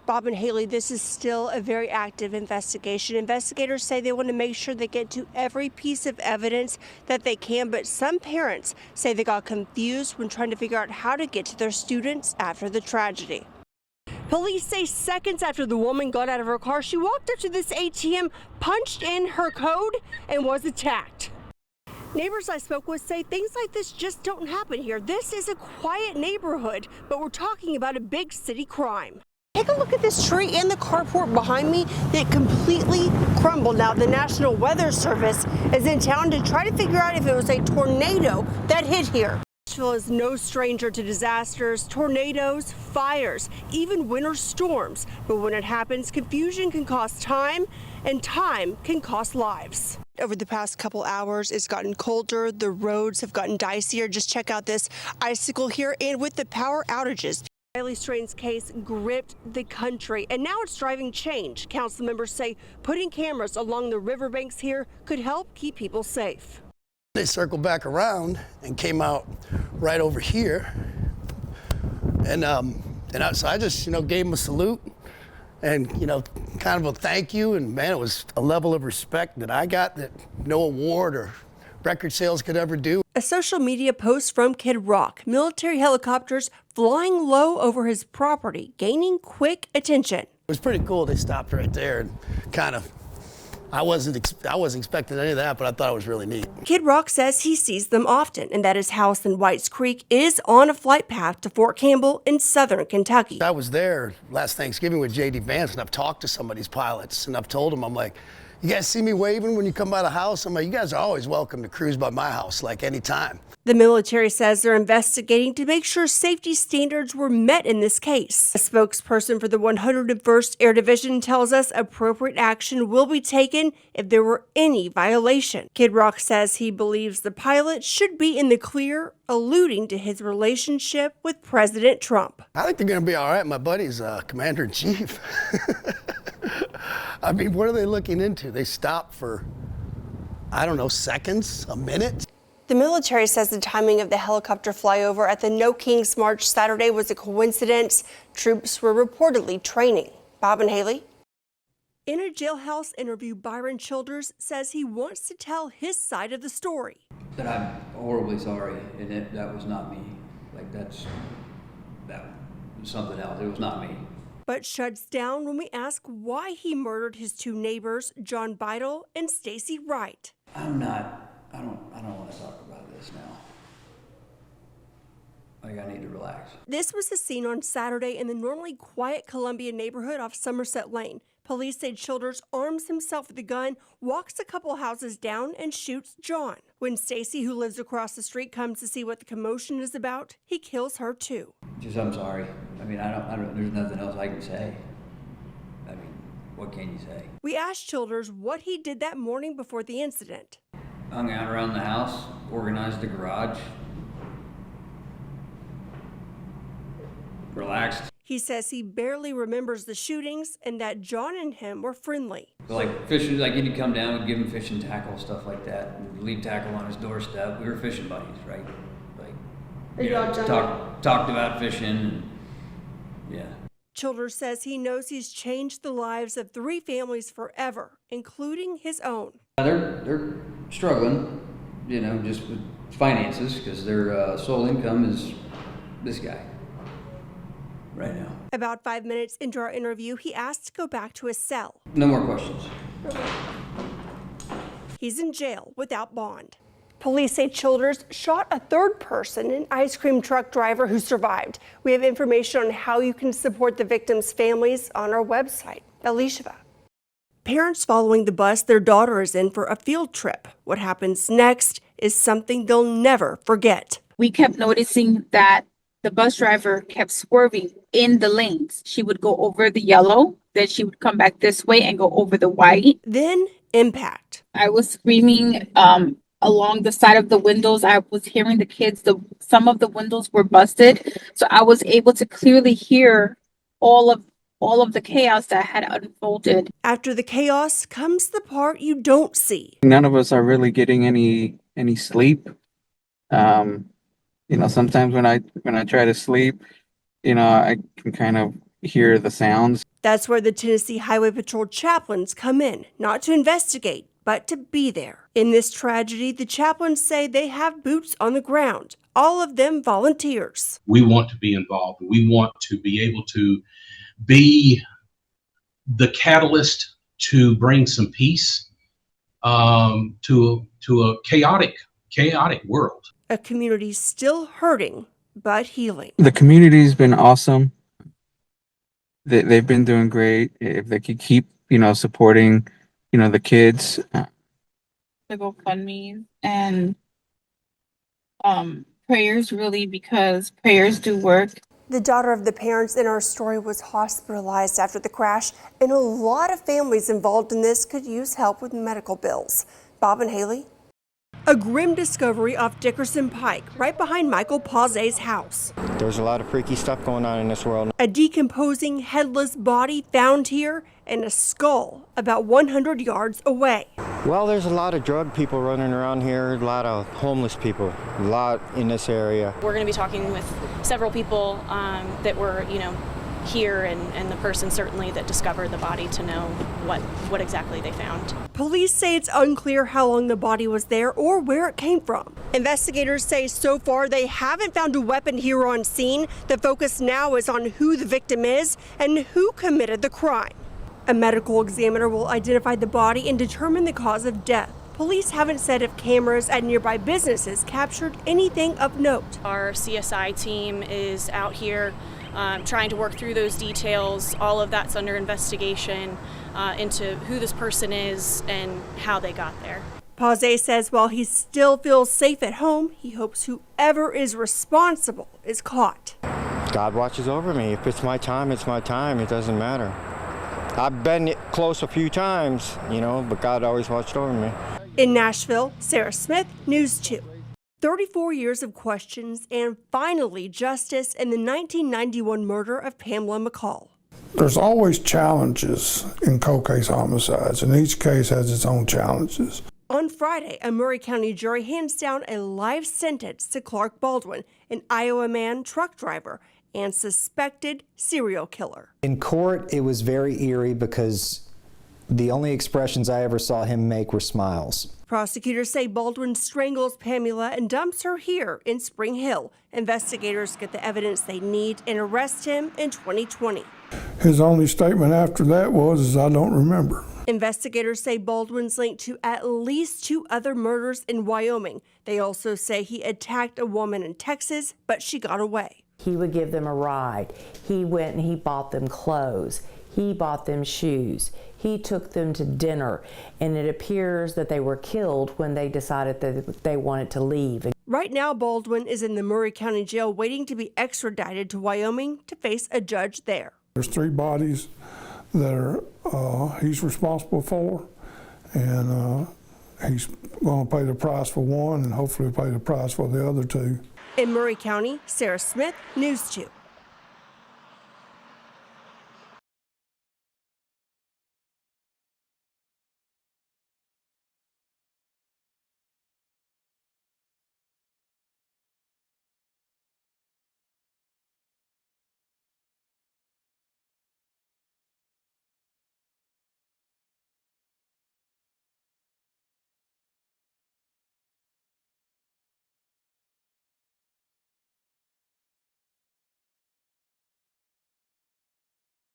Bob and Haley, this is still a very active investigation. Investigators say they want to make sure they get to every piece of evidence that they can, but some parents say they got confused when trying to figure out how to get to their students after the tragedy. Police say seconds after the woman got out of her car, she walked up to this ATM, punched in her code, and was attacked. Neighbors I spoke with say things like this just don't happen here. This is a quiet neighborhood, but we're talking about a big city crime. Take a look at this tree in the carport behind me that completely crumbled. Now, the National Weather Service is in town to try to figure out if it was a tornado that hit here. Nashville is no stranger to disasters, tornadoes, fires, even winter storms. But when it happens, confusion can cost time, and time can cost lives. Over the past couple hours, it's gotten colder. The roads have gotten dicier. Just check out this icicle here. And with the power outages, Riley Strain's case gripped the country, and now it's driving change. Council members say putting cameras along the riverbanks here could help keep people safe. They circled back around and came out right over here, and so I just gave them a salute and kind of a thank you, and man, it was a level of respect that I got that no award or record sales could ever do. A social media post from Kid Rock, military helicopters flying low over his property, gaining quick attention. It was pretty cool. They stopped right there and kind of, I wasn't expecting any of that, but I thought it was really neat. Kid Rock says he sees them often and that his house in Whites Creek is on a flight path to Fort Campbell in southern Kentucky. I was there last Thanksgiving with J.D. Vance, and I've talked to some of these pilots, and I've told them, I'm like, you guys see me waving when you come by the house? I'm like, you guys are always welcome to cruise by my house, like anytime. The military says they're investigating to make sure safety standards were met in this case. A spokesperson for the 101st Air Division tells us appropriate action will be taken if there were any violation. Kid Rock says he believes the pilot should be in the clear, alluding to his relationship with President Trump. I think they're going to be all right. My buddy's commander-in-chief. I mean, what are they looking into? They stop for, I don't know, seconds, a minute? The military says the timing of the helicopter flyover at the No Kings March Saturday was a coincidence. Troops were reportedly training. Bob and Haley. In a Jailhouse interview, Byron Childers says he wants to tell his side of the story. That I'm horribly sorry, and that was not me. Like that was something else. It was not me. But shuts down when we ask why he murdered his two neighbors, John Beidel and Stacy Wright. I don't want to talk about this now. Like, I need to relax. This was the scene on Saturday in the normally quiet Columbia neighborhood off Somerset Lane. Police say Childers arms himself with a gun, walks a couple houses down, and shoots John. When Stacy, who lives across the street, comes to see what the commotion is about, he kills her too. I'm sorry. I mean, there's nothing else I can say. I mean, what can you say? We asked Childers what he did that morning before the incident. Hung out around the house, organized the garage, relaxed. He says he barely remembers the shootings and that John and him were friendly. Like fishing, like he'd come down, we'd give him fishing tackle, stuff like that. We'd leave tackle on his doorstep. We were fishing buddies, right? Like, talked about fishing. And, yeah. Childers says he knows he's changed the lives of 3 families forever, including his own. They're struggling, just with finances, because their sole income is this guy right now. About 5 minutes into our interview, he asked to go back to his cell. No more questions. He's in jail without bond. Police say Childers shot a third person, an ice cream truck driver who survived. We have information on how you can support the victims' families on our website. Alicia. Parents following the bus their daughter is in for a field trip. What happens next is something they'll never forget. We kept noticing that the bus driver kept swerving in the lanes. She would go over the yellow, then she would come back this way and go over the white. Then impact. I was screaming along the side of the windows. I was hearing the kids. Some of the windows were busted, so I was able to clearly hear all of the chaos that had unfolded. After the chaos comes the part you don't see. None of us are really getting any sleep. Sometimes when I try to sleep, I can kind of hear the sounds. That's where the Tennessee Highway Patrol chaplains come in, not to investigate, but to be there. In this tragedy, the chaplains say they have boots on the ground, all of them volunteers. We want to be involved. We want to be able to be the catalyst to bring some peace to a chaotic world. A community still hurting, but healing. The community's been awesome. They've been doing great. If they could keep, supporting, the kids. The GoFundMe and prayers, really, because prayers do work. The daughter of the parents in our story was hospitalized after the crash, and a lot of families involved in this could use help with medical bills. Bob and Haley? A grim discovery off Dickerson Pike, right behind Michael Pause's house. There's a lot of freaky stuff going on in this world. A decomposing headless body found here and a skull about 100 yards away. Well, there's a lot of drug people running around here, a lot of homeless people, a lot in this area. We're going to be talking with several people that were, here and the person certainly that discovered the body to know what exactly they found. Police say it's unclear how long the body was there or where it came from. Investigators say so far they haven't found a weapon here on scene. The focus now is on who the victim is and who committed the crime. A medical examiner will identify the body and determine the cause of death. Police haven't said if cameras at nearby businesses captured anything of note. Our CSI team is out here trying to work through those details. All of that's under investigation into who this person is and how they got there. Pause says while he still feels safe at home, he hopes whoever is responsible is caught. God watches over me. If it's my time, it's my time. It doesn't matter. I've been close a few times, but God always watched over me. In Nashville, Sara Smith, News 2. 34 years of questions and finally justice in the 1991 murder of Pamela McCall. There's always challenges in cold case homicides, and each case has its own challenges. On Friday, a Murray County jury hands down a life sentence to Clark Baldwin, an Iowa man truck driver and suspected serial killer. In court, it was very eerie because the only expressions I ever saw him make were smiles. Prosecutors say Baldwin strangles Pamela and dumps her here in Spring Hill. Investigators get the evidence they need and arrest him in 2020. His only statement after that was, I don't remember. Investigators say Baldwin's linked to at least 2 other murders in Wyoming. They also say he attacked a woman in Texas, but she got away. He would give them a ride. He went and he bought them clothes. He bought them shoes. He took them to dinner, and it appears that they were killed when they decided that they wanted to leave. Right now, Baldwin is in the Murray County Jail waiting to be extradited to Wyoming to face a judge there. There's 3 bodies that he's responsible for, and he's going to pay the price for one and hopefully pay the price for the other 2. In Murray County, Sara Smith, News 2.